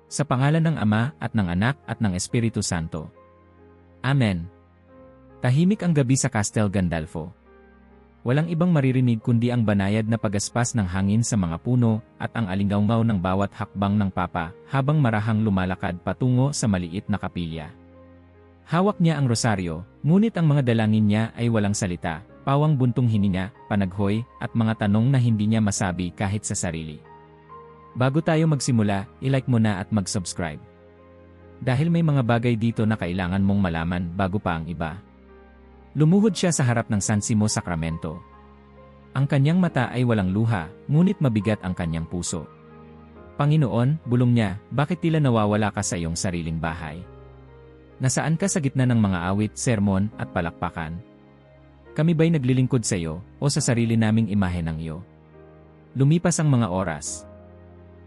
Sa pangalan ng Ama at ng Anak at ng Espiritu Santo. Amen. Tahimik ang gabi sa Castel Gandolfo. Walang ibang maririnig kundi ang banayad na pagaspas ng hangin sa mga puno at ang alingawngaw ng bawat hakbang ng Papa habang marahang lumalakad patungo sa maliit na kapilya. Hawak niya ang rosaryo, ngunit ang mga dalangin niya ay walang salita, pawang buntong hininga, panaghoy, at mga tanong na hindi niya masabi kahit sa sarili. Bago tayo magsimula, i-like mo na at mag-subscribe. Dahil may mga bagay dito na kailangan mong malaman bago pa ang iba. Lumuhod siya sa harap ng San Simo Sacramento. Ang kanyang mata ay walang luha, ngunit mabigat ang kanyang puso. Panginoon, bulong niya, bakit tila nawawala ka sa iyong sariling bahay? Nasaan ka sa gitna ng mga awit, sermon, at palakpakan? Kami ba'y naglilingkod sa iyo, o sa sarili naming imahe ng iyo? Lumipas ang mga oras.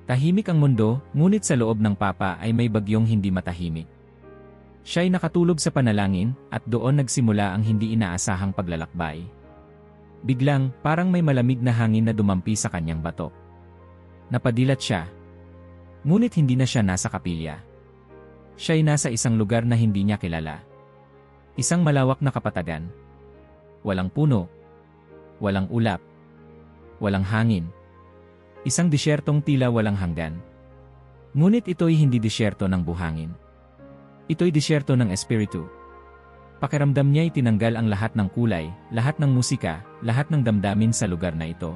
Tahimik ang mundo, ngunit sa loob ng Papa ay may bagyong hindi matahimik. Siya'y nakatulog sa panalangin, at doon nagsimula ang hindi inaasahang paglalakbay. Biglang, parang may malamig na hangin na dumampi sa kanyang batok. Napadilat siya. Ngunit hindi na siya nasa kapilya. Siya'y nasa isang lugar na hindi niya kilala. Isang malawak na kapatagan. Walang puno. Walang ulap. Walang hangin. Isang disyertong tila walang hanggan. Ngunit ito'y hindi disyerto ng buhangin. Ito'y disyerto ng espiritu. Pakiramdam niya'y tinanggal ang lahat ng kulay, lahat ng musika, lahat ng damdamin sa lugar na ito.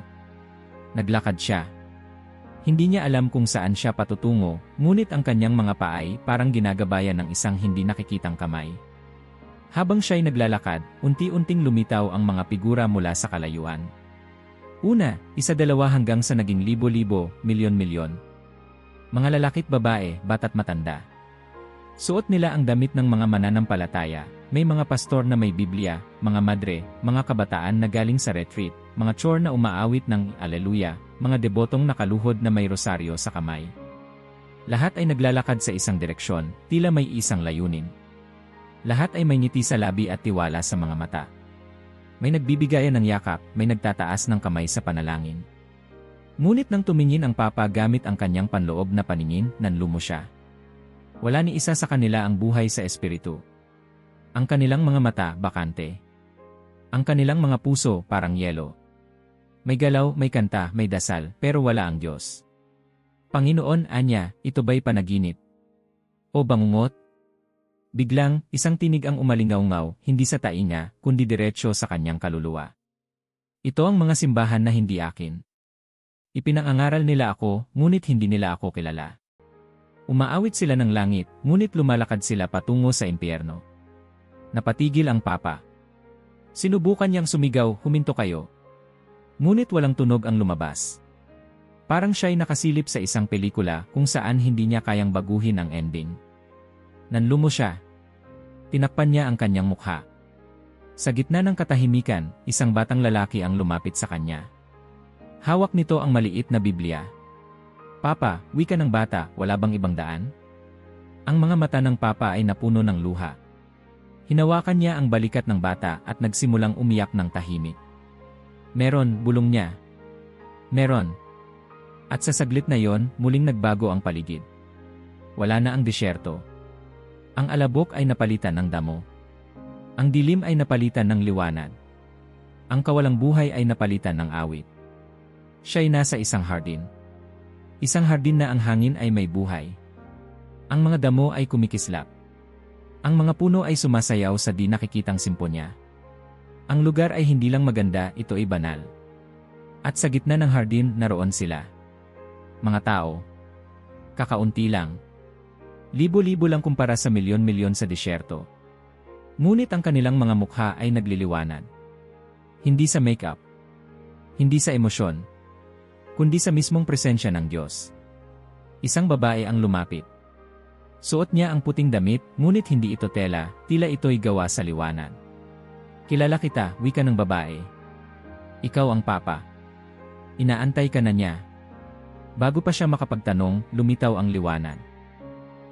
Naglakad siya. Hindi niya alam kung saan siya patutungo, ngunit ang kanyang mga paa ay parang ginagabayan ng isang hindi nakikitang kamay. Habang siya'y naglalakad, unti-unting lumitaw ang mga figura mula sa kalayuan. Una, 1-2 hanggang sa naging libo-libo, milyon-milyon. Mga lalakit babae, bata't matanda. Suot nila ang damit ng mga mananampalataya, may mga pastor na may Biblia, mga madre, mga kabataan na galing sa retreat, mga chor na umaawit ng Alleluia, mga debotong nakaluhod na may rosaryo sa kamay. Lahat ay naglalakad sa isang direksyon, tila may isang layunin. Lahat ay may ngiti sa labi at tiwala sa mga mata. May nagbibigayan ng yakap, may nagtataas ng kamay sa panalangin. Ngunit nang tumingin ang Papa gamit ang kanyang panloob na paningin, nanlumo siya. Wala ni isa sa kanila ang buhay sa espiritu. Ang kanilang mga mata, bakante. Ang kanilang mga puso, parang yelo. May galaw, may kanta, may dasal, pero wala ang Diyos. Panginoon, anya, ito ba'y panaginip? O bangungot? Biglang, isang tinig ang umalingaw-ngaw, hindi sa tainga, kundi diretsyo sa kanyang kaluluwa. Ito ang mga simbahan na hindi akin. Ipinangangaral nila ako, ngunit hindi nila ako kilala. Umaawit sila ng langit, ngunit lumalakad sila patungo sa impyerno. Napatigil ang Papa. Sinubukan niyang sumigaw, huminto kayo. Ngunit walang tunog ang lumabas. Parang siya'y nakasilip sa isang pelikula kung saan hindi niya kayang baguhin ang ending. Nanlumo siya. Tinakpan niya ang kanyang mukha. Sa gitna ng katahimikan, isang batang lalaki ang lumapit sa kanya. Hawak nito ang maliit na Biblia. Papa, wika ng bata, wala bang ibang daan? Ang mga mata ng Papa ay napuno ng luha. Hinawakan niya ang balikat ng bata at nagsimulang umiyak ng tahimik. Meron, bulong niya. Meron. At sa saglit na yon, muling nagbago ang paligid. Wala na ang disyerto. Ang alabok ay napalitan ng damo. Ang dilim ay napalitan ng liwanag. Ang kawalang buhay ay napalitan ng awit. Siya'y nasa isang hardin. Isang hardin na ang hangin ay may buhay. Ang mga damo ay kumikislap. Ang mga puno ay sumasayaw sa di nakikitang simponya. Ang lugar ay hindi lang maganda, ito ay banal. At sa gitna ng hardin, naroon sila. Mga tao. Kakaunti lang. Libo-libo lang kumpara sa milyon-milyon sa disyerto. Ngunit ang kanilang mga mukha ay nagliliwanag. Hindi sa makeup. Hindi sa emosyon. Kundi sa mismong presensya ng Diyos. Isang babae ang lumapit. Suot niya ang puting damit, ngunit hindi ito tela, tila ito'y gawa sa liwanag. Kilala kita, wika ng babae. Ikaw ang Papa. Inaantay ka na niya. Bago pa siya makapagtanong, lumitaw ang liwanag.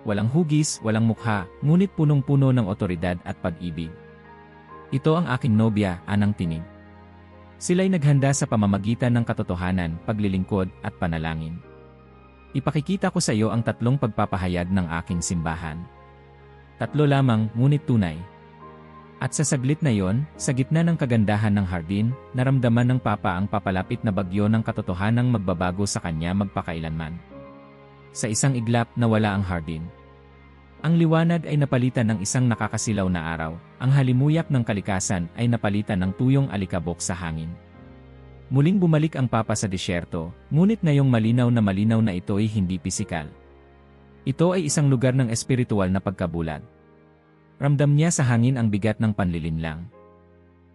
Walang hugis, walang mukha, ngunit punong-puno ng otoridad at pag-ibig. Ito ang aking nobya, anang tinig. Sila'y naghanda sa pamamagitan ng katotohanan, paglilingkod, at panalangin. Ipakikita ko sa iyo ang 3 pagpapahayag ng aking simbahan. 3 lamang, ngunit tunay. At sa saglit na yon, sa gitna ng kagandahan ng hardin, naramdaman ng Papa ang papalapit na bagyo ng katotohanang magbabago sa kanya magpakailanman. Sa isang iglap, nawala ang hardin. Ang liwanag ay napalitan ng isang nakakasilaw na araw, ang halimuyak ng kalikasan ay napalitan ng tuyong alikabok sa hangin. Muling bumalik ang Papa sa disyerto, ngunit ngayong malinaw na ito ay hindi pisikal. Ito ay isang lugar ng espiritual na pagkabulag. Ramdam niya sa hangin ang bigat ng panlilinlang.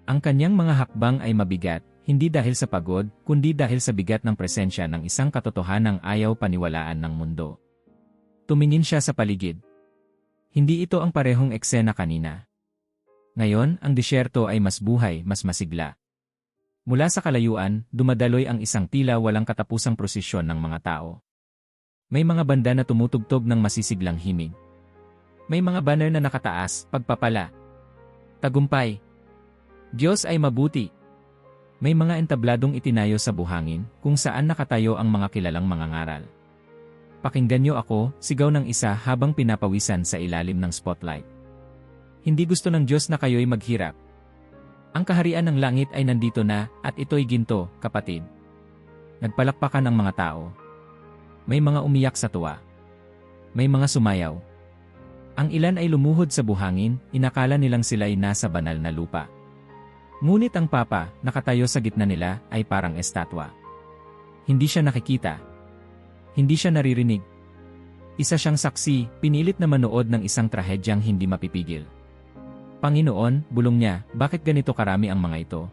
Ang kanyang mga hakbang ay mabigat, hindi dahil sa pagod, kundi dahil sa bigat ng presensya ng isang katotohanang ayaw paniwalaan ng mundo. Tumingin siya sa paligid. Hindi ito ang parehong eksena kanina. Ngayon, ang disyerto ay mas buhay, mas masigla. Mula sa kalayuan, dumadaloy ang isang tila walang katapusang prosesyon ng mga tao. May mga banda na tumutugtog ng masisiglang himig. May mga banner na nakataas, pagpapala. Tagumpay. Diyos ay mabuti. May mga entabladong itinayo sa buhangin, kung saan nakatayo ang mga kilalang mangangaral. Pakinggan niyo ako, sigaw ng isa habang pinapawisan sa ilalim ng spotlight. Hindi gusto ng Diyos na kayo'y maghirap. Ang kaharian ng langit ay nandito na, at ito'y ginto, kapatid. Nagpalakpakan ang mga tao. May mga umiyak sa tuwa. May mga sumayaw. Ang ilan ay lumuhod sa buhangin, inakala nilang sila'y nasa banal na lupa. Ngunit ang Papa, nakatayo sa gitna nila, ay parang estatwa. Hindi siya nakikita. Hindi siya naririnig. Isa siyang saksi, pinilit na manood ng isang trahedyang hindi mapipigil. Panginoon, bulong niya, bakit ganito karami ang mga ito?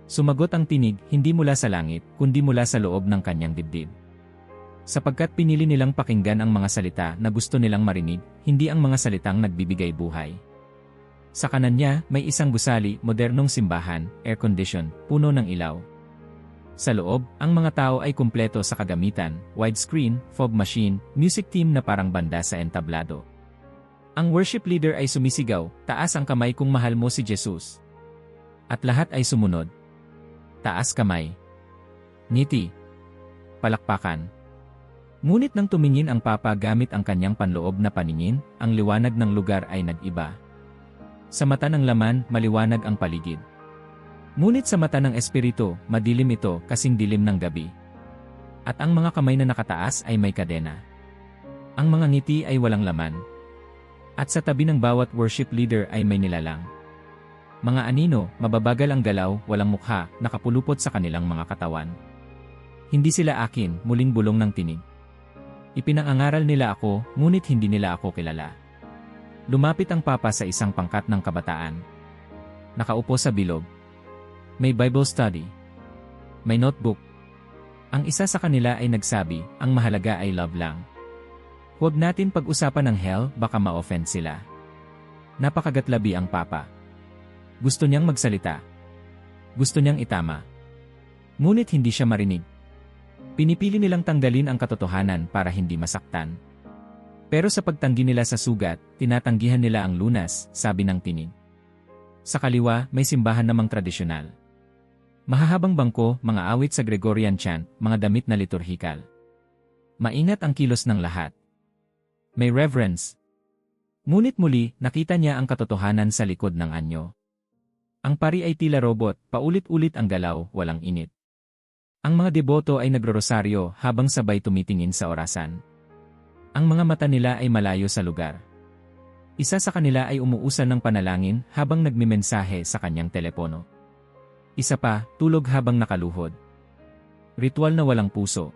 Sumagot ang tinig, hindi mula sa langit, kundi mula sa loob ng kanyang dibdib. Sapagkat pinili nilang pakinggan ang mga salita na gusto nilang marinig, hindi ang mga salitang nagbibigay buhay. Sa kanan niya, may isang gusali, modernong simbahan, air-condition, puno ng ilaw. Sa loob, ang mga tao ay kumpleto sa kagamitan, widescreen, fog machine, music team na parang banda sa entablado. Ang worship leader ay sumisigaw, taas ang kamay kung mahal mo si Jesus. At lahat ay sumunod. Taas kamay. Ngiti. Palakpakan. Ngunit nang tumingin ang Papa gamit ang kanyang panloob na paningin, ang liwanag ng lugar ay nag-iba. Sa mata ng laman, maliwanag ang paligid. Ngunit sa mata ng espiritu, madilim ito kasing dilim ng gabi. At ang mga kamay na nakataas ay may kadena. Ang mga ngiti ay walang laman. At sa tabi ng bawat worship leader ay may nilalang. Mga anino, mababagal ang galaw, walang mukha, nakapulupot sa kanilang mga katawan. Hindi sila akin, muling bulong ng tinig. Ipinangangaral nila ako, ngunit hindi nila ako kilala. Lumapit ang Papa sa isang pangkat ng kabataan. Nakaupo sa bilog. May Bible study. May notebook. Ang isa sa kanila ay nagsabi, ang mahalaga ay love lang. Huwag natin pag-usapan ng hell, baka ma-offend sila. Napakagatlabi ang Papa. Gusto niyang magsalita. Gusto niyang itama. Ngunit hindi siya marinig. Pinipili nilang tanggalin ang katotohanan para hindi masaktan. Pero sa pagtanggi nila sa sugat, tinatanggihan nila ang lunas, sabi ng tinig. Sa kaliwa, may simbahan namang tradisyonal. Mahahabang bangko, mga awit sa Gregorian chant, mga damit na liturhikal. Maingat ang kilos ng lahat. May reverence. Ngunit muli, nakita niya ang katotohanan sa likod ng anyo. Ang pari ay tila robot, paulit-ulit ang galaw, walang init. Ang mga deboto ay nagrorosaryo habang sabay tumitingin sa orasan. Ang mga mata nila ay malayo sa lugar. Isa sa kanila ay umuusal ng panalangin habang nagmimensahe sa kanyang telepono. Isa pa, tulog habang nakaluhod. Ritual na walang puso.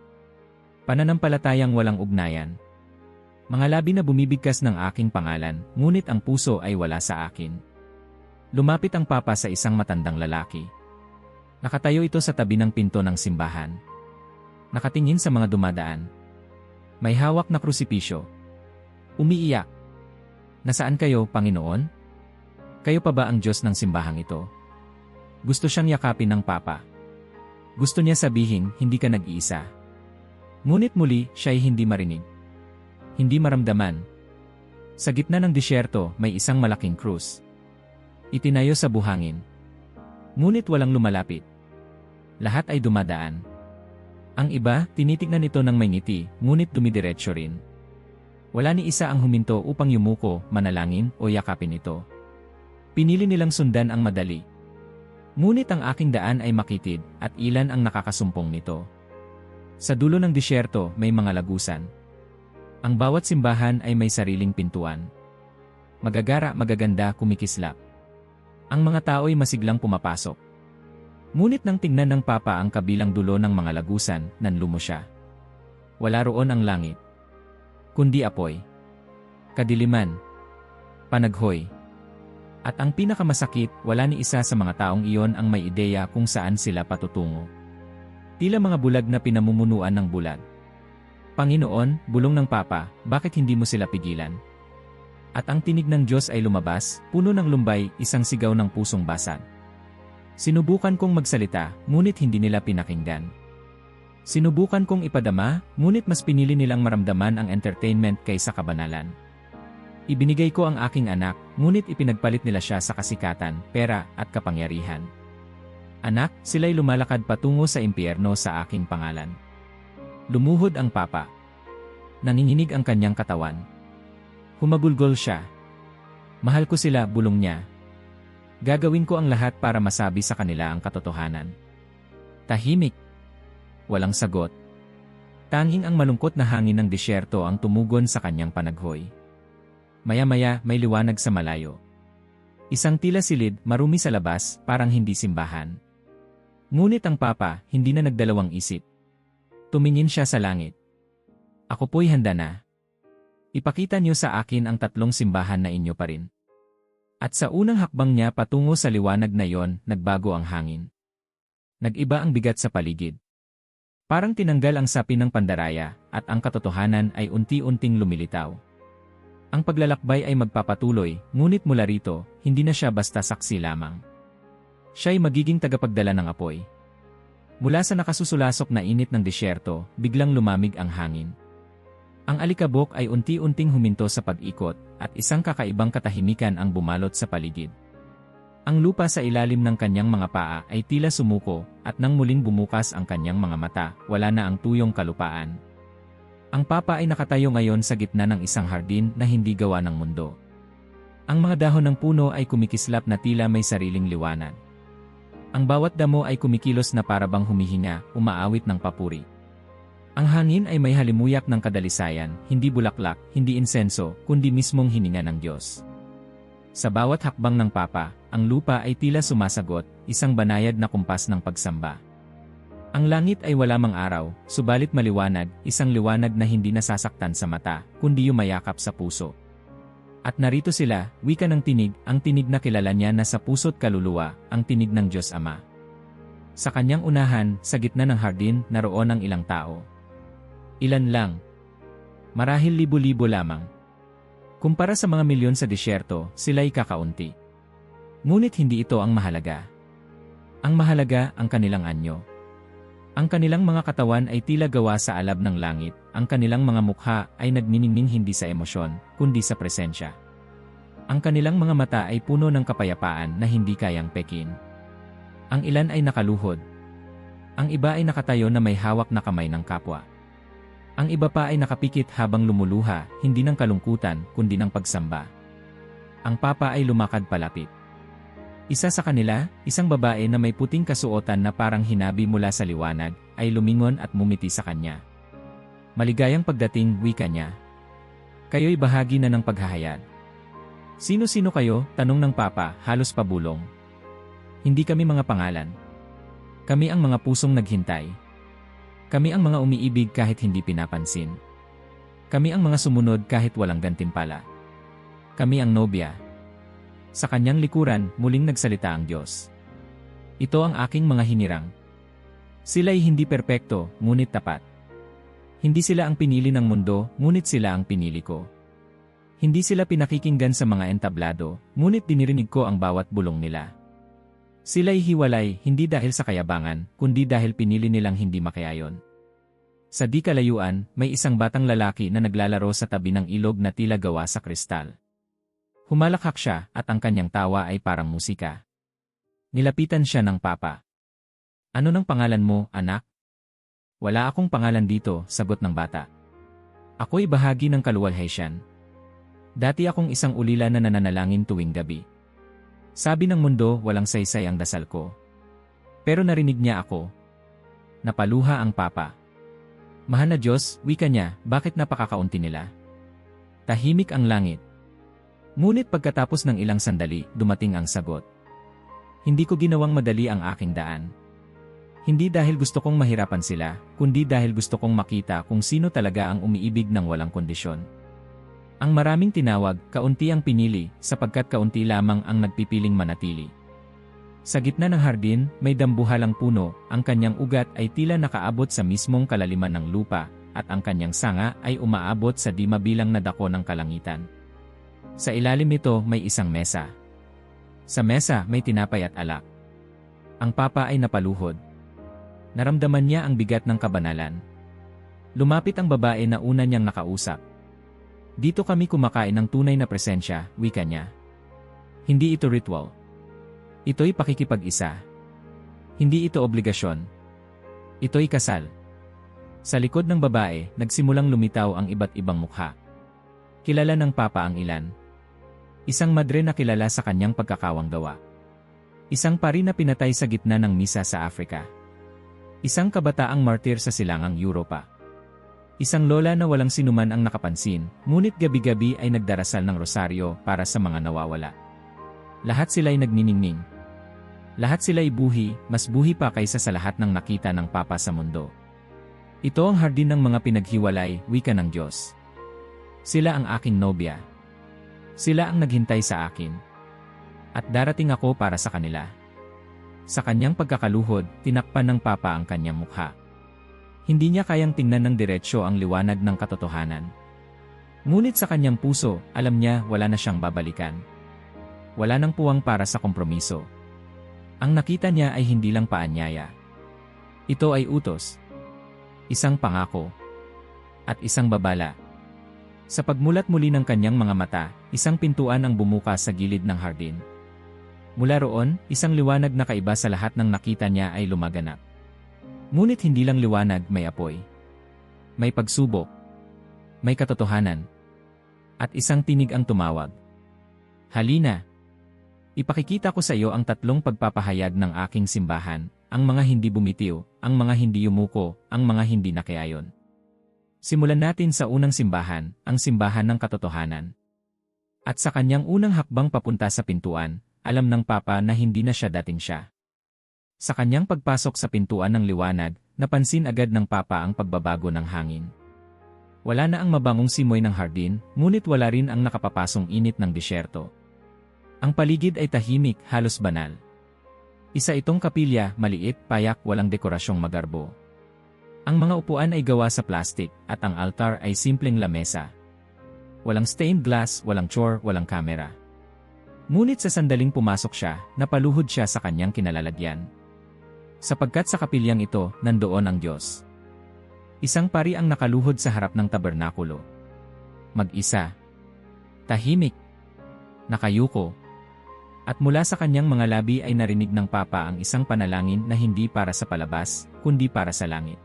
Pananampalatayang walang ugnayan. Mga labi na bumibigkas ng aking pangalan, ngunit ang puso ay wala sa akin. Lumapit ang Papa sa isang matandang lalaki. Nakatayo ito sa tabi ng pinto ng simbahan. Nakatingin sa mga dumadaan. May hawak na krusipisyo. Umiiyak. Nasaan kayo, Panginoon? Kayo pa ba ang Diyos ng simbahang ito? Gusto siyang yakapin ng Papa. Gusto niya sabihin, hindi ka nag-iisa. Ngunit muli, siya'y hindi marinig. Hindi maramdaman. Sa gitna ng disyerto, may isang malaking krus. Itinayo sa buhangin. Ngunit walang lumalapit. Lahat ay dumadaan. Ang iba, tinitignan ito ng may ngiti, ngunit dumidiretso rin. Wala ni isa ang huminto upang yumuko, manalangin, o yakapin ito. Pinili nilang sundan ang madali. Ngunit ang aking daan ay makitid, at ilan ang nakakasumpong nito. Sa dulo ng disyerto, may mga lagusan. Ang bawat simbahan ay may sariling pintuan. Magagara, magaganda, kumikislap. Ang mga tao'y masiglang pumapasok. Ngunit nang tingnan ng Papa ang kabilang dulo ng mga lagusan, nanlumo siya. Wala roon ang langit, kundi apoy, kadiliman, panaghoy. At ang pinakamasakit, wala ni isa sa mga taong iyon ang may ideya kung saan sila patutungo. Tila mga bulag na pinamumunuan ng bulag. Panginoon, bulong ng Papa, bakit hindi mo sila pigilan? At ang tinig ng Diyos ay lumabas, puno ng lumbay, isang sigaw ng pusong basag. Sinubukan kong magsalita, ngunit hindi nila pinakinggan. Sinubukan kong ipadama, ngunit mas pinili nilang maramdaman ang entertainment kaysa kabanalan. Ibinigay ko ang aking anak, ngunit ipinagpalit nila siya sa kasikatan, pera, at kapangyarihan. Anak, sila'y lumalakad patungo sa impyerno sa aking pangalan. Lumuhod ang Papa. Nanginginig ang kanyang katawan. Humagulgol siya. Mahal ko sila, bulong niya. Gagawin ko ang lahat para masabi sa kanila ang katotohanan. Tahimik. Walang sagot. Tanging ang malungkot na hangin ng disyerto ang tumugon sa kanyang panaghoy. Maya-maya, may liwanag sa malayo. Isang tila silid, marumi sa labas, parang hindi simbahan. Ngunit ang Papa, hindi na nagdalawang isip. Tumingin siya sa langit. Ako po'y handa na. Ipakita niyo sa akin ang 3 simbahan na inyo pa rin. At sa unang hakbang niya patungo sa liwanag na yon, nagbago ang hangin. Nag-iba ang bigat sa paligid. Parang tinanggal ang sapi ng pandaraya, at ang katotohanan ay unti-unting lumilitaw. Ang paglalakbay ay magpapatuloy, ngunit mula rito, hindi na siya basta saksi lamang. Siya'y magiging tagapagdala ng apoy. Mula sa nakasusulasok na init ng disyerto, biglang lumamig ang hangin. Ang alikabok ay unti-unting huminto sa pag-ikot, at isang kakaibang katahimikan ang bumalot sa paligid. Ang lupa sa ilalim ng kanyang mga paa ay tila sumuko, at nang muling bumukas ang kanyang mga mata, wala na ang tuyong kalupaan. Ang Papa ay nakatayo ngayon sa gitna ng isang hardin na hindi gawa ng mundo. Ang mga dahon ng puno ay kumikislap na tila may sariling liwanag. Ang bawat damo ay kumikilos na parabang humihinga, umaawit ng papuri. Ang hangin ay may halimuyak ng kadalisayan, hindi bulaklak, hindi insenso, kundi mismong hininga ng Diyos. Sa bawat hakbang ng Papa, ang lupa ay tila sumasagot, isang banayad na kumpas ng pagsamba. Ang langit ay wala mang araw, subalit maliwanag, isang liwanag na hindi nasasaktan sa mata, kundi yumayakap sa puso. At narito sila, wika ng tinig, ang tinig na kilala niya na sa puso't kaluluwa, ang tinig ng Diyos Ama. Sa kanyang unahan, sa gitna ng hardin, naroon ang ilang tao. Ilan lang. Marahil libo-libo lamang. Kumpara sa mga milyon sa disyerto, sila'y kakaunti. Ngunit hindi ito ang mahalaga. Ang mahalaga, ang kanilang anyo. Ang kanilang mga katawan ay tila gawa sa alab ng langit, ang kanilang mga mukha ay nagniningning hindi sa emosyon, kundi sa presensya. Ang kanilang mga mata ay puno ng kapayapaan na hindi kayang pekin. Ang ilan ay nakaluhod. Ang iba ay nakatayo na may hawak na kamay ng kapwa. Ang iba pa ay nakapikit habang lumuluha, hindi ng kalungkutan, kundi ng pagsamba. Ang Papa ay lumakad palapit. Isa sa kanila, isang babae na may puting kasuotan na parang hinabi mula sa liwanag, ay lumingon at mumiti sa kanya. Maligayang pagdating, wika niya. Kayo'y bahagi na ng paghahayag. Sino-sino kayo? Tanong ng Papa, halos pabulong. Hindi kami mga pangalan. Kami ang mga pusong naghintay. Kami ang mga umiibig kahit hindi pinapansin. Kami ang mga sumunod kahit walang gantimpala. Kami ang nobya. Sa kanyang likuran, muling nagsalita ang Diyos. Ito ang aking mga hinirang. Sila'y hindi perpekto, ngunit tapat. Hindi sila ang pinili ng mundo, ngunit sila ang pinili ko. Hindi sila pinakikinggan sa mga entablado, ngunit dinirinig ko ang bawat bulong nila. Sila'y hiwalay, hindi dahil sa kayabangan, kundi dahil pinili nilang hindi makayayon. Sa di kalayuan, may isang batang lalaki na naglalaro sa tabi ng ilog na tila gawa sa kristal. Humalakhak siya, at ang kanyang tawa ay parang musika. Nilapitan siya ng Papa. Ano ng pangalan mo, anak? Wala akong pangalan dito, sagot ng bata. Ako'y bahagi ng kaluwalhatian. Dati akong isang ulila na nananalangin tuwing gabi. Sabi ng mundo, walang saysay ang dasal ko. Pero narinig niya ako. Napaluha ang papa. Mahal na Diyos, wika niya, bakit napakakaunti nila? Tahimik ang langit. Ngunit pagkatapos ng ilang sandali, dumating ang sagot. Hindi ko ginawang madali ang aking daan. Hindi dahil gusto kong mahirapan sila, kundi dahil gusto kong makita kung sino talaga ang umiibig ng walang kondisyon. Ang maraming tinawag, kaunti ang pinili, sapagkat kaunti lamang ang nagpipiling manatili. Sa gitna ng hardin, may dambuhalang puno, ang kanyang ugat ay tila nakaabot sa mismong kalaliman ng lupa, at ang kanyang sanga ay umaabot sa di mabilang na dako ng kalangitan. Sa ilalim nito may isang mesa. Sa mesa may tinapay at alak. Ang papa ay napaluhod. Naramdaman niya ang bigat ng kabanalan. Lumapit ang babae na una niyang nakausap. Dito kami kumakain ng tunay na presensya, wika niya. Hindi ito ritual. Ito'y pakikipag-isa. Hindi ito obligasyon. Ito'y kasal. Sa likod ng babae, nagsimulang lumitaw ang iba't ibang mukha. Kilala ng papa ang ilan. Isang madre na kilala sa kanyang pagkakawang gawa. Isang pari na pinatay sa gitna ng misa sa Africa. Isang kabataang martir sa silangang Europa. Isang lola na walang sinuman ang nakapansin, ngunit gabi-gabi ay nagdarasal ng rosaryo para sa mga nawawala. Lahat sila'y nagniningning. Lahat sila'y buhi, mas buhi pa kaysa sa lahat ng nakita ng papa sa mundo. Ito ang hardin ng mga pinaghiwalay, wika ng Diyos. Sila ang aking nobya. Sila ang naghintay sa akin. At darating ako para sa kanila. Sa kanyang pagkakaluhod, tinakpan ng papa ang kanyang mukha. Hindi niya kayang tingnan ng diretsyo ang liwanag ng katotohanan. Ngunit sa kanyang puso, alam niya wala na siyang babalikan. Wala nang puwang para sa kompromiso. Ang nakita niya ay hindi lang paanyaya. Ito ay utos. Isang pangako. At isang babala. Sa pagmulat muli ng kanyang mga mata, isang pintuan ang bumukas sa gilid ng hardin. Mula roon, isang liwanag na kaiba sa lahat ng nakita niya ay lumaganap. Ngunit hindi lang liwanag, may apoy. May pagsubok. May katotohanan. At isang tinig ang tumawag. Halina! Ipakikita ko sa iyo ang tatlong pagpapahayag ng aking simbahan, ang mga hindi bumitiw, ang mga hindi yumuko, ang mga hindi nakiayon. Simulan natin sa unang simbahan, ang simbahan ng katotohanan. At sa kanyang unang hakbang papunta sa pintuan, alam ng papa na hindi na siya dating siya. Sa kanyang pagpasok sa pintuan ng liwanag, napansin agad ng papa ang pagbabago ng hangin. Wala na ang mabangong simoy ng hardin, ngunit wala rin ang nakapapasong init ng disyerto. Ang paligid ay tahimik, halos banal. Isa itong kapilya, maliit, payak, walang dekorasyong magarbo. Ang mga upuan ay gawa sa plastik, at ang altar ay simpleng lamesa. Walang stained glass, walang chore, walang kamera. Ngunit sa sandaling pumasok siya, napaluhod siya sa kanyang kinalalagyan. Sapagkat sa kapilyang ito, nandoon ang Diyos. Isang pari ang nakaluhod sa harap ng tabernakulo. Mag-isa. Tahimik. Nakayuko. At mula sa kanyang mga labi ay narinig ng papa ang isang panalangin na hindi para sa palabas, kundi para sa langit.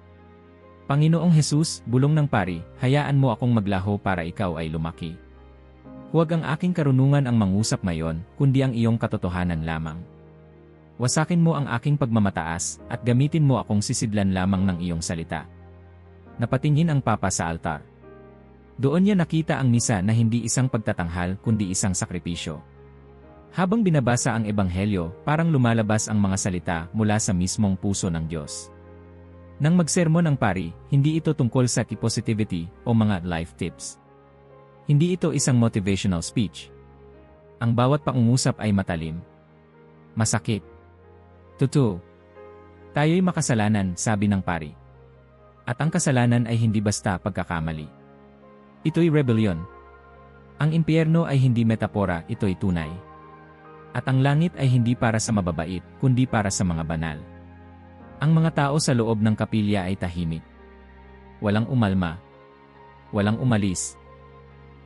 Panginoong Hesus, bulong ng pari, hayaan mo akong maglaho para ikaw ay lumaki. Huwag ang aking karunungan ang mangusap ngayon, kundi ang iyong katotohanan lamang. Wasakin mo ang aking pagmamataas, at gamitin mo akong sisidlan lamang ng iyong salita. Napatingin ang papa sa altar. Doon niya nakita ang misa na hindi isang pagtatanghal kundi isang sakripisyo. Habang binabasa ang ebanghelyo, parang lumalabas ang mga salita mula sa mismong puso ng Diyos. Nang magsermon ang pari, hindi ito tungkol sa positivity o mga life tips. Hindi ito isang motivational speech. Ang bawat pangungusap ay matalim. Masakit. Totoo. Tayo'y makasalanan, sabi ng pari. At ang kasalanan ay hindi basta pagkakamali. Ito'y rebellion. Ang impyerno ay hindi metapora, ito'y tunay. At ang langit ay hindi para sa mababait, kundi para sa mga banal. Ang mga tao sa loob ng kapilya ay tahimik. Walang umalma. Walang umalis.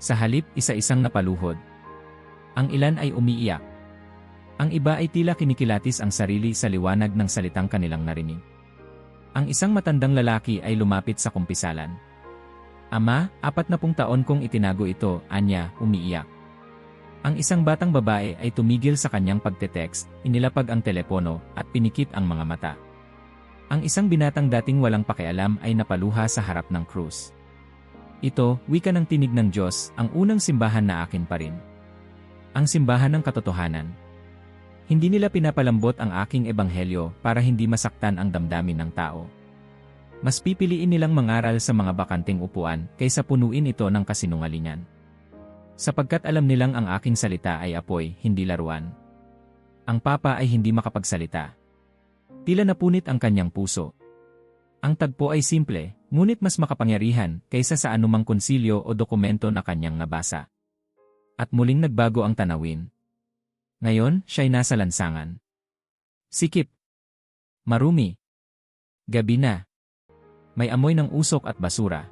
Sa halip, isa-isang napaluhod. Ang ilan ay umiiyak. Ang iba ay tila kinikilatis ang sarili sa liwanag ng salitang kanilang narinig. Ang isang matandang lalaki ay lumapit sa kumpisalan. Ama, 40 taon kong itinago ito, anya, umiiyak. Ang isang batang babae ay tumigil sa kanyang pagte-text, inilapag ang telepono, at pinikit ang mga mata. Ang isang binatang dating walang pakialam ay napaluha sa harap ng krus. Ito, wika ng tinig ng Diyos, ang unang simbahan na akin pa rin. Ang simbahan ng katotohanan. Hindi nila pinapalambot ang aking ebanghelyo para hindi masaktan ang damdamin ng tao. Mas pipiliin nilang mangaral sa mga bakanting upuan kaysa punuin ito ng kasinungalingan. Sapagkat alam nilang ang aking salita ay apoy, hindi laruan. Ang Papa ay hindi makapagsalita. Tila napunit ang kanyang puso. Ang tagpo ay simple, ngunit mas makapangyarihan kaysa sa anumang konsilyo o dokumento na kanyang nabasa. At muling nagbago ang tanawin. Ngayon, siya'y nasa lansangan. Sikip. Marumi. Gabi na. May amoy ng usok at basura.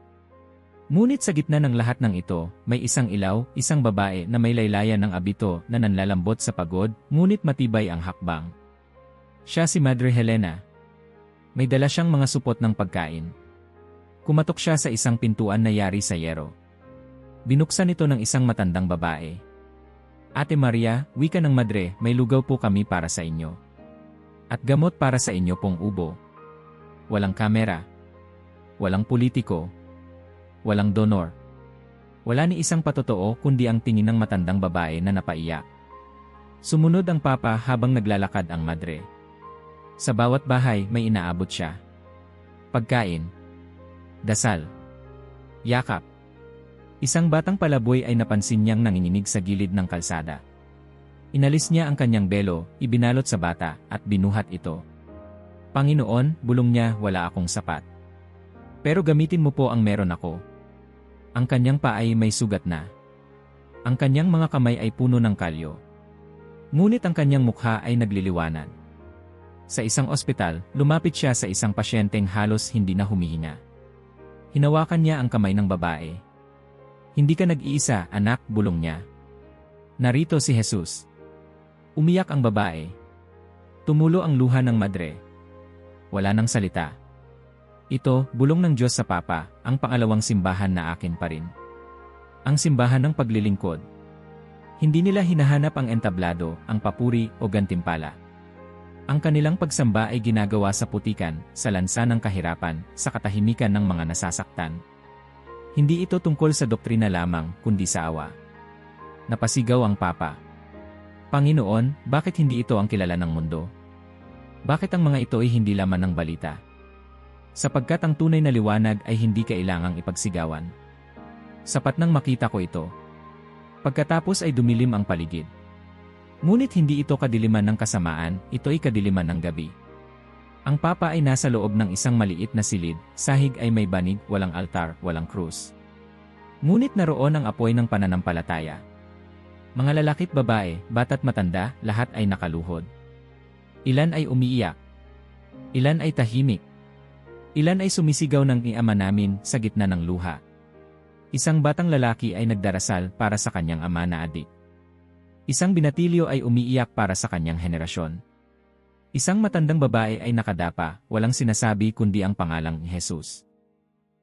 Ngunit sa gitna ng lahat ng ito, may isang ilaw, isang babae na may laylayan ng abito na nanlalambot sa pagod, ngunit matibay ang hakbang. Siya si Madre Helena. May dala siyang mga supot ng pagkain. Kumatok siya sa isang pintuan na yari sa yero. Binuksan ito ng isang matandang babae. Ate Maria, wika ng Madre, may lugaw po kami para sa inyo. At gamot para sa inyo pong ubo. Walang kamera. Walang politiko. Walang donor. Wala ni isang patotoo kundi ang tingin ng matandang babae na napaiyak. Sumunod ang Papa habang naglalakad ang Madre. Sa bawat bahay may inaabot siya. Pagkain. Dasal. Yakap. Isang batang palaboy ay napansin niyang nanginginig sa gilid ng kalsada. Inalis niya ang kanyang belo, ibinalot sa bata, at binuhat ito. Panginoon, bulong niya, wala akong sapat. Pero gamitin mo po ang meron ako. Ang kanyang paa ay may sugat na. Ang kanyang mga kamay ay puno ng kalyo. Ngunit ang kanyang mukha ay nagliliwanag. Sa isang ospital, lumapit siya sa isang pasyenteng halos hindi na humihinga. Hinawakan niya ang kamay ng babae. Hindi ka nag-iisa, anak, bulong niya. Narito si Jesus. Umiyak ang babae. Tumulo ang luha ng Madre. Wala nang salita. Ito, bulong ng Diyos sa Papa, ang pangalawang simbahan na akin pa rin. Ang simbahan ng paglilingkod. Hindi nila hinahanap ang entablado, ang papuri o gantimpala. Ang kanilang pagsamba ay ginagawa sa putikan, sa lansa ng kahirapan, sa katahimikan ng mga nasasaktan. Hindi ito tungkol sa doktrina lamang, kundi sa awa. Napasigaw ang Papa. Panginoon, bakit hindi ito ang kilala ng mundo? Bakit ang mga ito ay hindi laman ng balita? Sapagkat ang tunay na liwanag ay hindi kailangang ipagsigawan. Sapat nang makita ko ito. Pagkatapos ay dumilim ang paligid. Ngunit hindi ito kadiliman ng kasamaan, ito ay kadiliman ng gabi. Ang Papa ay nasa loob ng isang maliit na silid, sahig ay may banig, walang altar, walang krus. Ngunit naroon ang apoy ng pananampalataya. Mga lalaki't babae, bata't matanda, lahat ay nakaluhod. Ilan ay umiiyak. Ilan ay tahimik. Ilan ay sumisigaw ng Ama namin sa gitna ng luha. Isang batang lalaki ay nagdarasal para sa kanyang ama na adik. Isang binatilyo ay umiiyak para sa kanyang henerasyon. Isang matandang babae ay nakadapa, walang sinasabi kundi ang pangalang Jesus.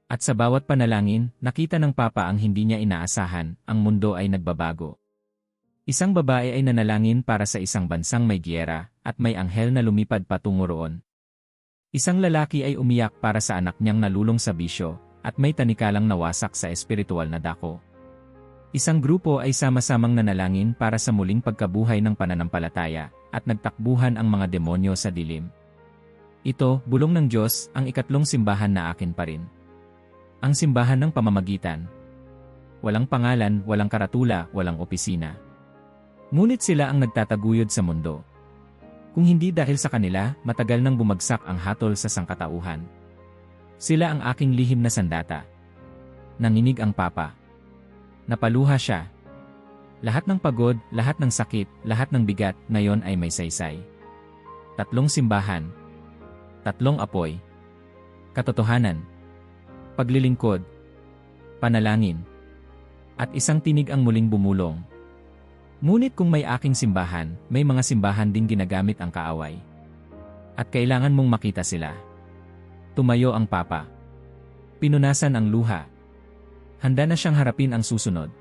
At sa bawat panalangin, nakita ng Papa ang hindi niya inaasahan, ang mundo ay nagbabago. Isang babae ay nanalangin para sa isang bansang may giyera, at may anghel na lumipad patungo roon. Isang lalaki ay umiyak para sa anak niyang nalulong sa bisyo, at may tanikalang nawasak sa espiritual na dako. Isang grupo ay sama-samang nanalangin para sa muling pagkabuhay ng pananampalataya, at nagtakbuhan ang mga demonyo sa dilim. Ito, bulong ng Diyos, ang ikatlong simbahan na akin pa rin. Ang simbahan ng pamamagitan. Walang pangalan, walang karatula, walang opisina. Ngunit sila ang nagtataguyod sa mundo. Kung hindi dahil sa kanila, matagal nang bumagsak ang hatol sa sangkatauhan. Sila ang aking lihim na sandata. Nanginig ang Papa. Napaluha siya. Lahat ng pagod, lahat ng sakit, lahat ng bigat, ngayon ay may saysay. Tatlong simbahan. Tatlong apoy. Katotohanan. Paglilingkod. Panalangin. At isang tinig ang muling bumulong. Ngunit kung may aking simbahan, may mga simbahan din ginagamit ang kaaway. At kailangan mong makita sila. Tumayo ang papa. Pinunasan ang luha. Handa na siyang harapin ang susunod.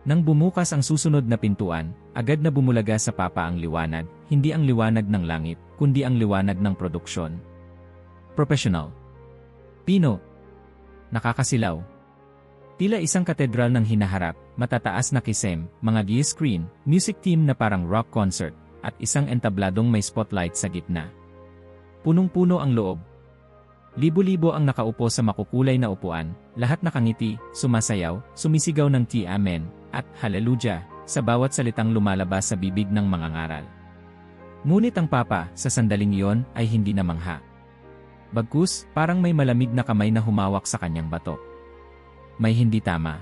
Nang bumukas ang susunod na pintuan, agad na bumulaga sa papa ang liwanag, hindi ang liwanag ng langit, kundi ang liwanag ng produksyon. Professional. Pino. Nakakasilaw. Tila isang katedral ng hinaharap, matataas na kisem, mga screen, music team na parang rock concert, at isang entabladong may spotlight sa gitna. Punong-puno ang loob. Libo-libo ang nakaupo sa makukulay na upuan, lahat nakangiti, sumasayaw, sumisigaw ng Amen, at Hallelujah, sa bawat salitang lumalabas sa bibig ng mangangaral. Ngunit ang papa, sa sandaling iyon, ay hindi namangha. Bagkus, parang may malamig na kamay na humawak sa kanyang batok. May hindi tama.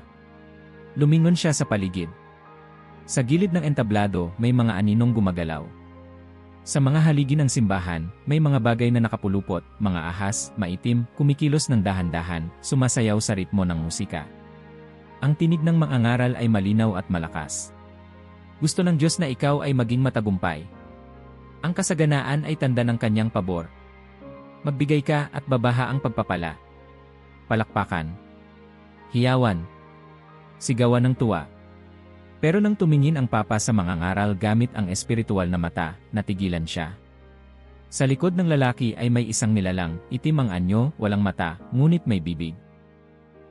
Lumingon siya sa paligid. Sa gilid ng entablado, may mga aninong gumagalaw. Sa mga haligi ng simbahan, may mga bagay na nakapulupot, mga ahas, maitim, kumikilos ng dahan-dahan, sumasayaw sa ritmo ng musika. Ang tinig ng mangangaral ay malinaw at malakas. Gusto ng Diyos na ikaw ay maging matagumpay. Ang kasaganaan ay tanda ng kanyang pabor. Magbigay ka at babaha ang pagpapala. Palakpakan. Hiyawan. Sigawan ng tuwa. Pero nang tumingin ang papa sa mangangaral gamit ang espiritual na mata, natigilan siya. Sa likod ng lalaki ay may isang nilalang, itim ang anyo, walang mata, ngunit may bibig.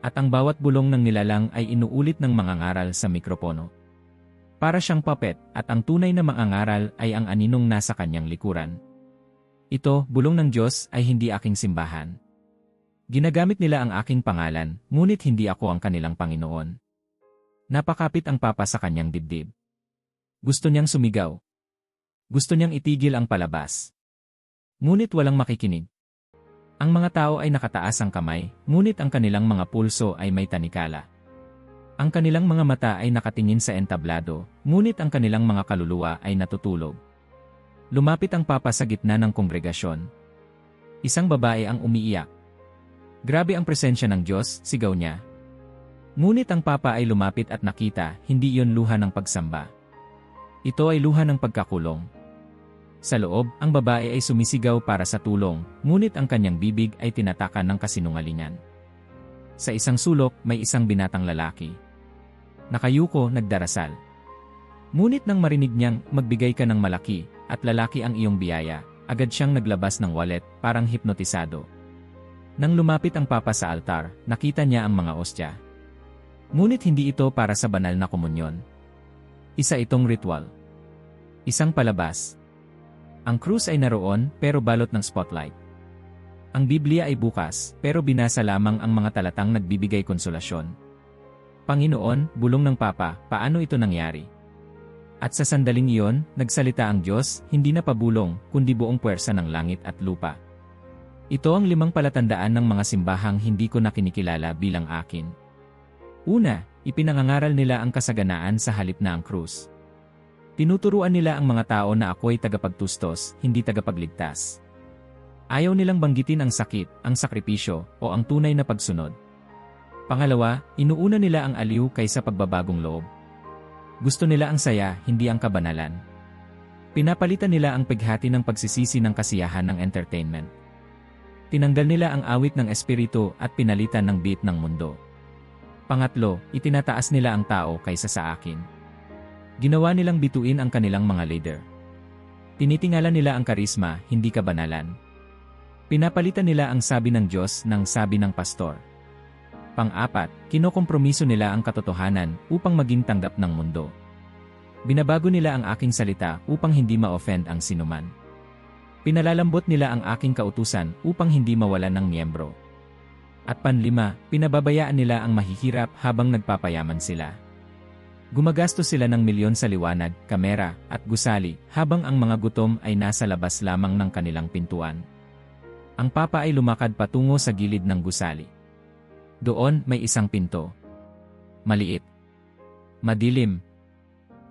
At ang bawat bulong ng nilalang ay inuulit ng mangangaral sa mikropono. Para siyang puppet, at ang tunay na mangangaral ay ang aninong nasa kanyang likuran. Ito, bulong ng Diyos, ay hindi aking simbahan. Ginagamit nila ang aking pangalan, ngunit hindi ako ang kanilang Panginoon. Napakapit ang papa sa kanyang dibdib. Gusto niyang sumigaw. Gusto niyang itigil ang palabas. Ngunit walang makikinig. Ang mga tao ay nakataas ang kamay, ngunit ang kanilang mga pulso ay may tanikala. Ang kanilang mga mata ay nakatingin sa entablado, ngunit ang kanilang mga kaluluwa ay natutulog. Lumapit ang papa sa gitna ng kongregasyon. Isang babae ang umiiyak. Grabe ang presensya ng Diyos, sigaw niya. Ngunit ang papa ay lumapit at nakita, hindi iyon luha ng pagsamba. Ito ay luha ng pagkakulong. Sa loob, ang babae ay sumisigaw para sa tulong, ngunit ang kanyang bibig ay tinatakan ng kasinungalingan. Sa isang sulok, may isang binatang lalaki. Nakayuko, nagdarasal. Ngunit nang marinig niyang, magbigay ka ng malaki, at lalaki ang iyong biyaya, agad siyang naglabas ng wallet, parang hipnotisado. Nang lumapit ang papa sa altar, nakita niya ang mga ostya. Ngunit hindi ito para sa banal na komunyon. Isa itong ritual. Isang palabas. Ang krus ay naroon, pero balot ng spotlight. Ang Biblia ay bukas, pero binasa lamang ang mga talatang nagbibigay konsolasyon. Panginoon, bulong ng papa, paano ito nangyari? At sa sandaling iyon, nagsalita ang Diyos, hindi na pabulong, kundi buong puwersa ng langit at lupa. Ito ang 5 palatandaan ng mga simbahang hindi ko na kinikilala bilang akin. Una, ipinangangaral nila ang kasaganaan sa halip na ang krus. Tinuturuan nila ang mga tao na ako'y tagapagtustos, hindi tagapagligtas. Ayaw nilang banggitin ang sakit, ang sakripisyo, o ang tunay na pagsunod. Pangalawa, inuuna nila ang aliw kaysa pagbabagong loob. Gusto nila ang saya, hindi ang kabanalan. Pinapalitan nila ang paghati ng pagsisisi ng kasiyahan ng entertainment. Tinanggal nila ang awit ng espiritu at pinalitan ng beat ng mundo. Pangatlo, itinataas nila ang tao kaysa sa akin. Ginawa nilang bituin ang kanilang mga leader. Tinitingala nila ang karisma, hindi kabanalan. Pinapalitan nila ang sabi ng Diyos ng sabi ng pastor. Pang-apat, kinokompromiso nila ang katotohanan upang maging tanggap ng mundo. Binabago nila ang aking salita upang hindi ma-offend ang sinuman. Pinalalambot nila ang aking kautusan upang hindi mawalan ng miyembro. At panlima, pinababayaan nila ang mahihirap habang nagpapayaman sila. Gumagastos sila ng milyon sa liwanag, kamera, at gusali, habang ang mga gutom ay nasa labas lamang ng kanilang pintuan. Ang papa ay lumakad patungo sa gilid ng gusali. Doon may isang pinto. Maliit. Madilim.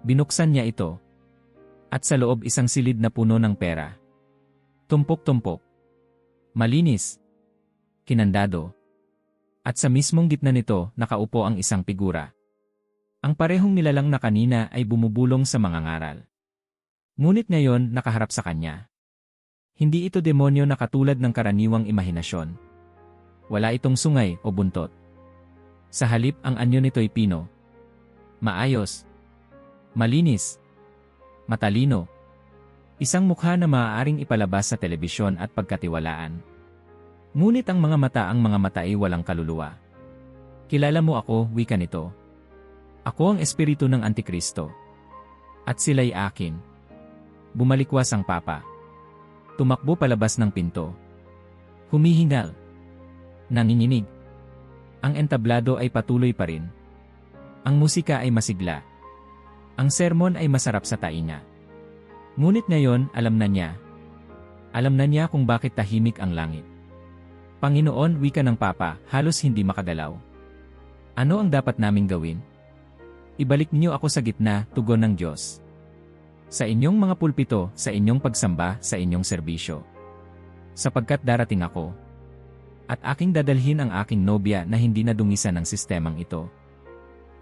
Binuksan niya ito. At sa loob isang silid na puno ng pera. Tumpok-tumpok. Malinis. Kinandado. At sa mismong gitna nito, nakaupo ang isang figura. Ang parehong nilalang na kanina ay bumubulong sa mangangaral. Ngunit ngayon, nakaharap sa kanya. Hindi ito demonyo na katulad ng karaniwang imahinasyon. Wala itong sungay o buntot. Sa halip ang anyo nito'y pino. Maayos. Malinis. Matalino. Isang mukha na maaaring ipalabas sa telebisyon at pagkatiwalaan. Ngunit ang mga mata ay walang kaluluwa. Kilala mo ako, wika nito. Ako ang espiritu ng Antikristo. At sila'y akin. Bumalikwas ang Papa. Tumakbo palabas ng pinto. Humihingal. Nanginginig. Ang entablado ay patuloy pa rin. Ang musika ay masigla. Ang sermon ay masarap sa tainga. Ngunit ngayon, alam na niya. Alam na niya kung bakit tahimik ang langit. Panginoon, wika ng Papa, halos hindi makagalaw. Ano ang dapat naming gawin? Ibalik niyo ako sa gitna, tugon ng Diyos. Sa inyong mga pulpito, sa inyong pagsamba, sa inyong serbisyo. Sapagkat darating ako. At aking dadalhin ang aking nobya na hindi nadungisan ng sistemang ito.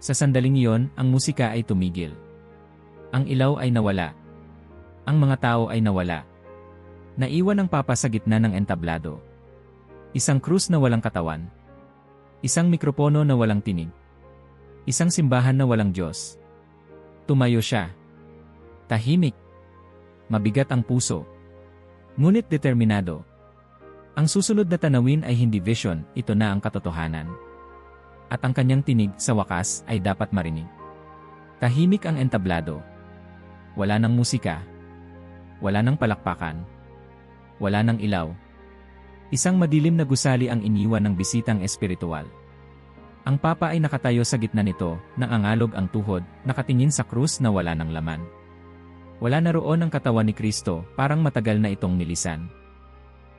Sa sandaling iyon, ang musika ay tumigil. Ang ilaw ay nawala. Ang mga tao ay nawala. Naiwan ang Papa sa gitna ng entablado. Isang krus na walang katawan. Isang mikropono na walang tinig. Isang simbahan na walang Diyos. Tumayo siya. Tahimik. Mabigat ang puso. Ngunit determinado. Ang susunod na tanawin ay hindi vision, ito na ang katotohanan. At ang kanyang tinig sa wakas ay dapat marinig. Tahimik ang entablado. Wala ng musika. Wala ng palakpakan. Wala ng ilaw. Isang madilim na gusali ang iniwan ng bisitang espiritual. Ang Papa ay nakatayo sa gitna nito, nangangalog ang tuhod, nakatingin sa krus na wala ng laman. Wala na roon ang katawan ni Kristo, parang matagal na itong nilisan.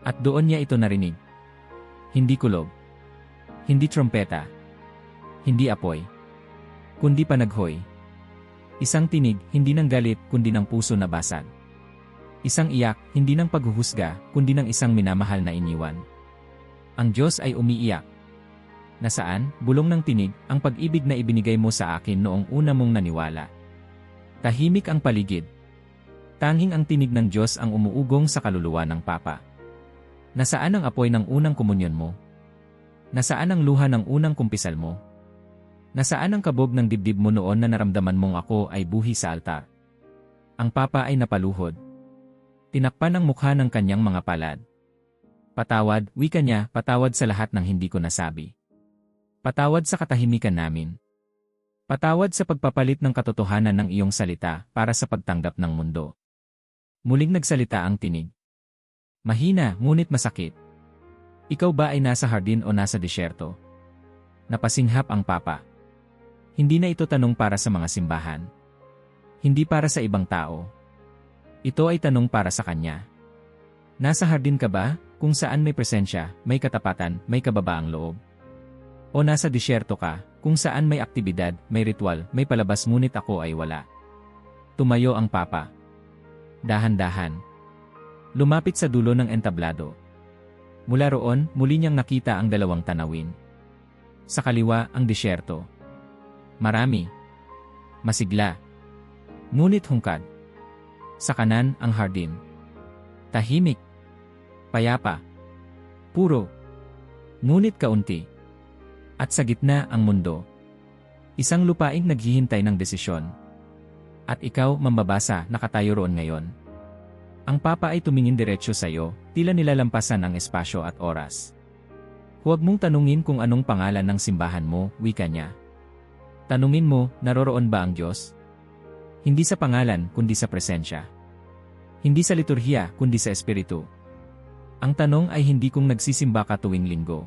At doon niya ito narinig. Hindi kulog. Hindi trompeta. Hindi apoy. Kundi panaghoy. Isang tinig, hindi ng galit, kundi ng puso na basag. Isang iyak, hindi ng paghuhusga, kundi ng isang minamahal na iniwan. Ang Diyos ay umiiyak. Nasaan, bulong ng tinig, ang pag-ibig na ibinigay mo sa akin noong una mong naniwala. Tahimik ang paligid. Tanging ang tinig ng Diyos ang umuugong sa kaluluwa ng Papa. Nasaan ang apoy ng unang komunyon mo? Nasaan ang luha ng unang kumpisal mo? Nasaan ang kabog ng dibdib mo noon na naramdaman mong ako ay buhi sa altar? Ang Papa ay napaluhod. Tinakpan ang mukha ng kanyang mga palad. Patawad, wika niya, patawad sa lahat ng hindi ko nasabi. Patawad sa katahimikan namin. Patawad sa pagpapalit ng katotohanan ng iyong salita para sa pagtanggap ng mundo. Muling nagsalita ang tinig. Mahina, ngunit masakit. Ikaw ba ay nasa hardin o nasa disyerto? Napasinghap ang Papa. Hindi na ito tanong para sa mga simbahan. Hindi para sa ibang tao. Ito ay tanong para sa kanya. Nasa hardin ka ba, kung saan may presensya, may katapatan, may kababaang loob? O nasa disyerto ka, kung saan may aktibidad, may ritual, may palabas ngunit ako ay wala? Tumayo ang Papa. Dahan-dahan. Lumapit sa dulo ng entablado. Mula roon, muli niyang nakita ang dalawang tanawin. Sa kaliwa, ang disyerto. Marami. Masigla. Ngunit hungkad. Sa kanan, ang hardin. Tahimik. Payapa. Puro. Ngunit kaunti. At sa gitna, ang mundo. Isang lupaing naghihintay ng desisyon. At ikaw, mambabasa, nakatayo roon ngayon. Ang Papa ay tumingin diretsyo sa iyo, tila nilalampasan ang espasyo at oras. Huwag mong tanungin kung anong pangalan ng simbahan mo, wika niya. Tanungin mo, naroroon ba ang Diyos? Hindi sa pangalan, kundi sa presensya. Hindi sa liturhiya, kundi sa espiritu. Ang tanong ay hindi kung nagsisimba ka tuwing linggo.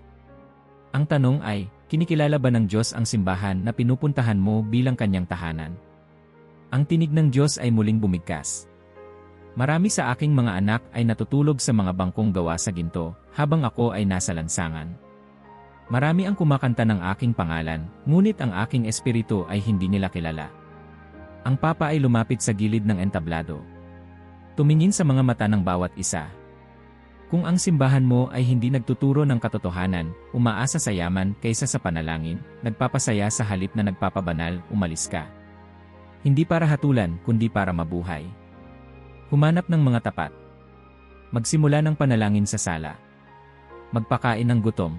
Ang tanong ay, kinikilala ba ng Diyos ang simbahan na pinupuntahan mo bilang kanyang tahanan? Ang tinig ng Diyos ay muling bumigkas. Marami sa aking mga anak ay natutulog sa mga bangkong gawa sa ginto, habang ako ay nasa lansangan. Marami ang kumakanta ng aking pangalan, ngunit ang aking espiritu ay hindi nila kilala. Ang Papa ay lumapit sa gilid ng entablado. Tumingin sa mga mata ng bawat isa. Kung ang simbahan mo ay hindi nagtuturo ng katotohanan, umaasa sa yaman kaysa sa panalangin, nagpapasaya sa halip na nagpapabanal, umalis ka. Hindi para hatulan, kundi para mabuhay. Humanap ng mga tapat. Magsimula ng panalangin sa sala. Magpakain ng gutom.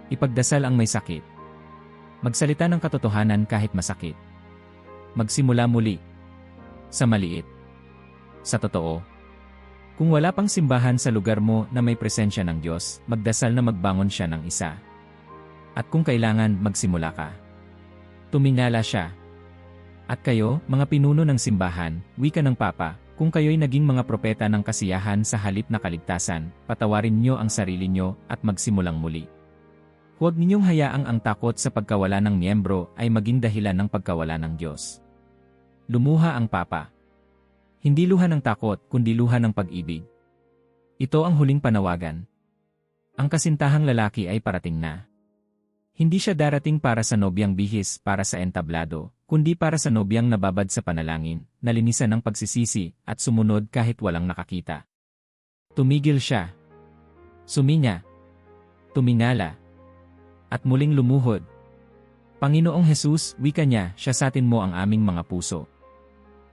Ipagdasal ang may sakit. Magsalita ng katotohanan kahit masakit. Magsimula muli. Sa maliit. Sa totoo. Kung wala pang simbahan sa lugar mo na may presensya ng Diyos, magdasal na magbangon siya ng isa. At kung kailangan, magsimula ka. Tumingala siya. At kayo, mga pinuno ng simbahan, wika ng Papa, kung kayo'y naging mga propeta ng kasiyahan sa halip na kaligtasan, patawarin niyo ang sarili niyo at magsimulang muli. Huwag ninyong hayaang ang takot sa pagkawala ng miyembro ay maging dahilan ng pagkawala ng Diyos. Lumuha ang Papa. Hindi luha ng takot, kundi luha ng pag-ibig. Ito ang huling panawagan. Ang kasintahang lalaki ay parating na. Hindi siya darating para sa nobyang bihis, para sa entablado, kundi para sa nobyang nababad sa panalangin, nalinisan ng pagsisisi, at sumunod kahit walang nakakita. Tumigil siya. Suminya. Tumingala. At muling lumuhod. Panginoong Jesus, wika niya, siyasatin mo ang aming mga puso.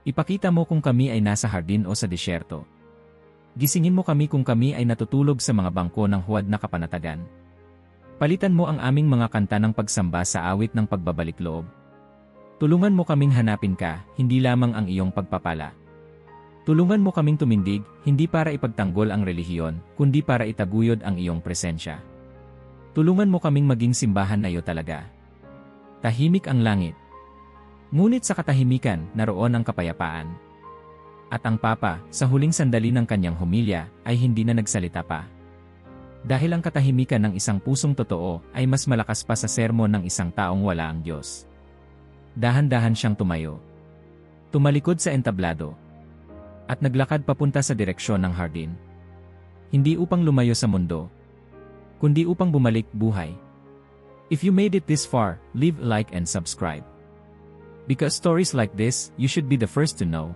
Ipakita mo kung kami ay nasa hardin o sa disyerto. Gisingin mo kami kung kami ay natutulog sa mga bangko ng huwad na kapanatagan. Palitan mo ang aming mga kanta ng pagsamba sa awit ng pagbabalik loob. Tulungan mo kaming hanapin ka, hindi lamang ang iyong pagpapala. Tulungan mo kaming tumindig, hindi para ipagtanggol ang relihiyon, kundi para itaguyod ang iyong presensya. Tulungan mo kaming maging simbahan na iyo talaga. Tahimik ang langit. Ngunit sa katahimikan, naroon ang kapayapaan. At ang Papa, sa huling sandali ng kanyang homilya, ay hindi na nagsalita pa. Dahil ang katahimikan ng isang pusong totoo ay mas malakas pa sa sermon ng isang taong wala ang Diyos. Dahan-dahan siyang tumayo. Tumalikod sa entablado. At naglakad papunta sa direksyon ng hardin. Hindi upang lumayo sa mundo, kundi upang bumalik buhay. If you made it this far, leave a like and subscribe. Because stories like this, you should be the first to know.